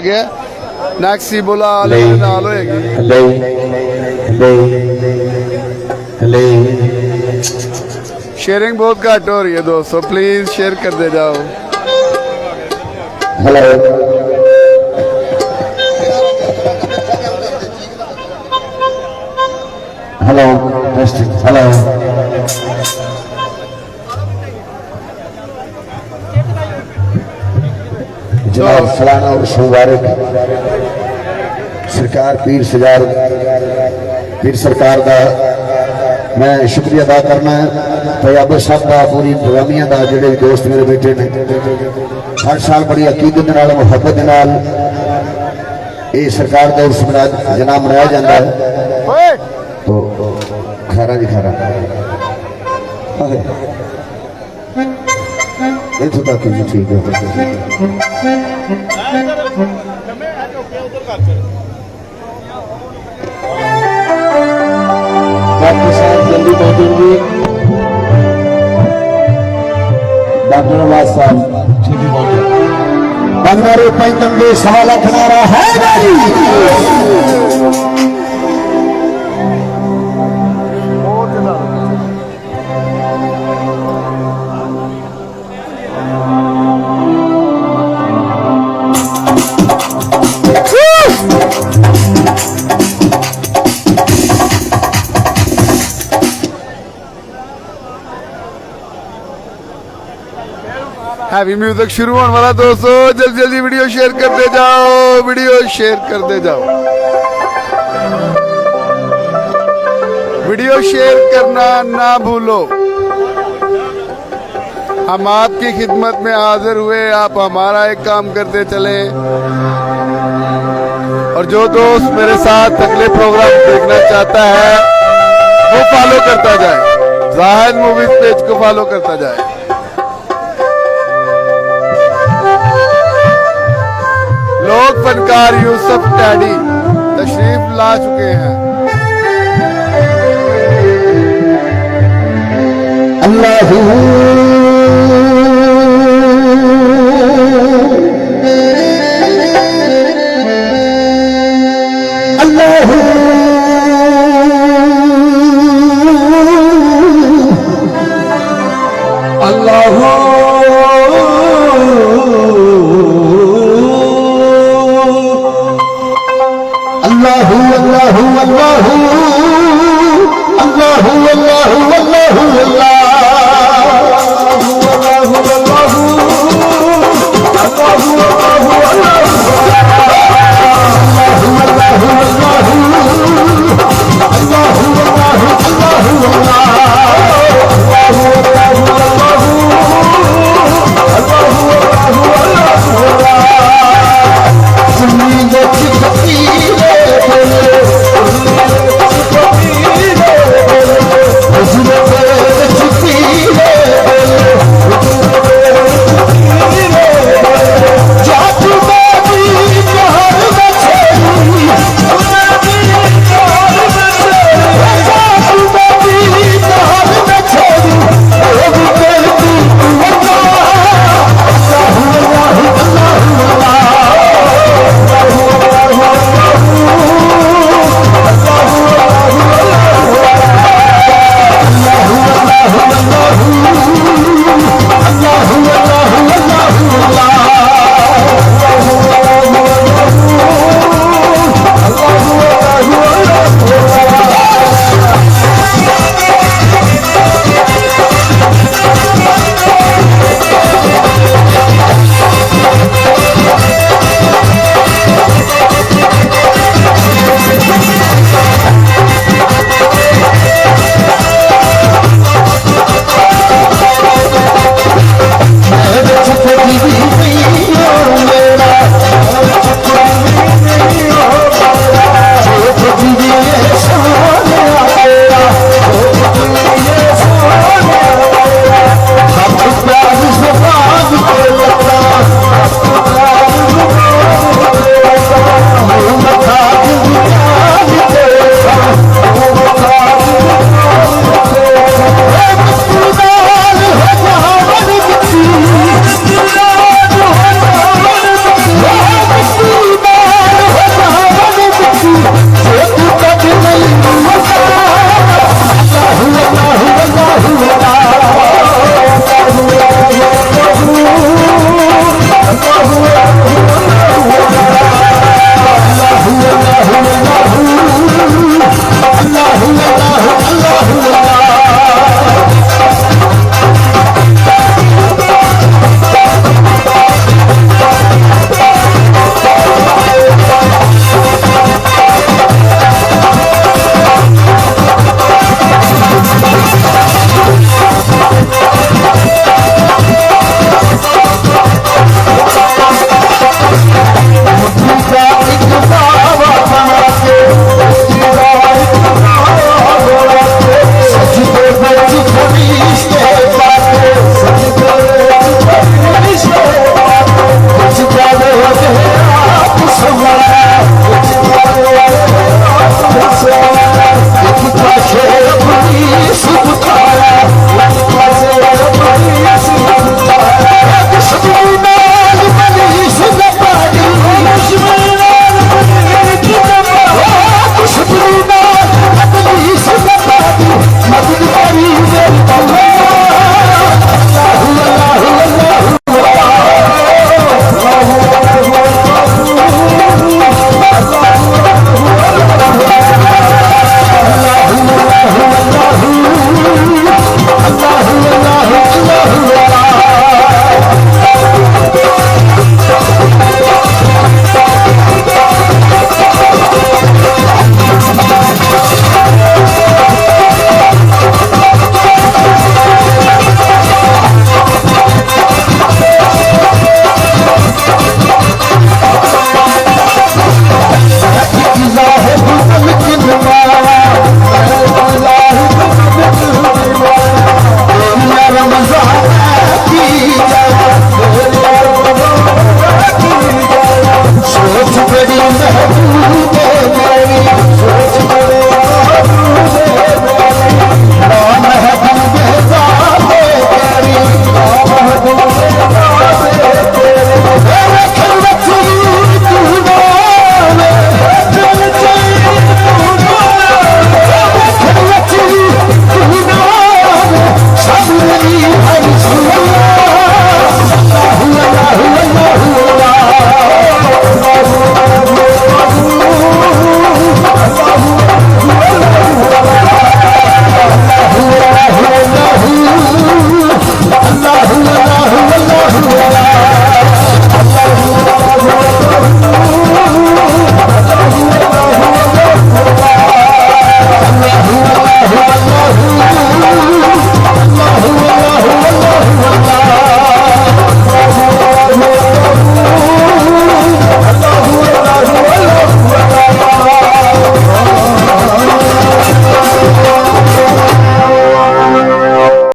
गया नैक्सी बोला नाल होएगी। शेयरिंग बहुत घट हो रही है दोस्तों, प्लीज शेयर कर दे जाओ। हेलो हेलो हेलो जनाब फलाना और मुबारक सरकार पीर सरकार का मैं शुक्रिया अदा करना है। पंजाबी साहब का पूरी इंतजामिया का जोड़े दोस्त मेरे बेटे ने हर साल बड़ी अकीदत नाल मुहब्बत नाल ये सरकार का उर्स जनाब मनाया जाता है। तो खारा जी खारा इतों तक जी ठीक है। डॉक्टर साहब जल्दी पहुंचेंगे। डॉक्टर नवाज साहब ठीक पहुंचे। बंगारू पैंतंगे 1.25 लाख नारा है भाई। हैवी म्यूजिक शुरू होने वाला दोस्तों, जल्दी जल्दी वीडियो शेयर करते जाओ, वीडियो शेयर करते जाओ, वीडियो शेयर करना ना भूलो। हम आपकी खिदमत में हाजिर हुए, आप हमारा एक काम करते चले। और जो दोस्त मेरे साथ अगले प्रोग्राम देखना चाहता है वो फॉलो करता जाए, जाहिद मूवीज पेज को फॉलो करता जाए। लोक फनकार यूसुफ टैडी तशरीफ ला चुके हैं। अल्लाह अल्लाह अल्लाह अल्लाह अल्लाह अल्लाह अल्लाह अल्लाह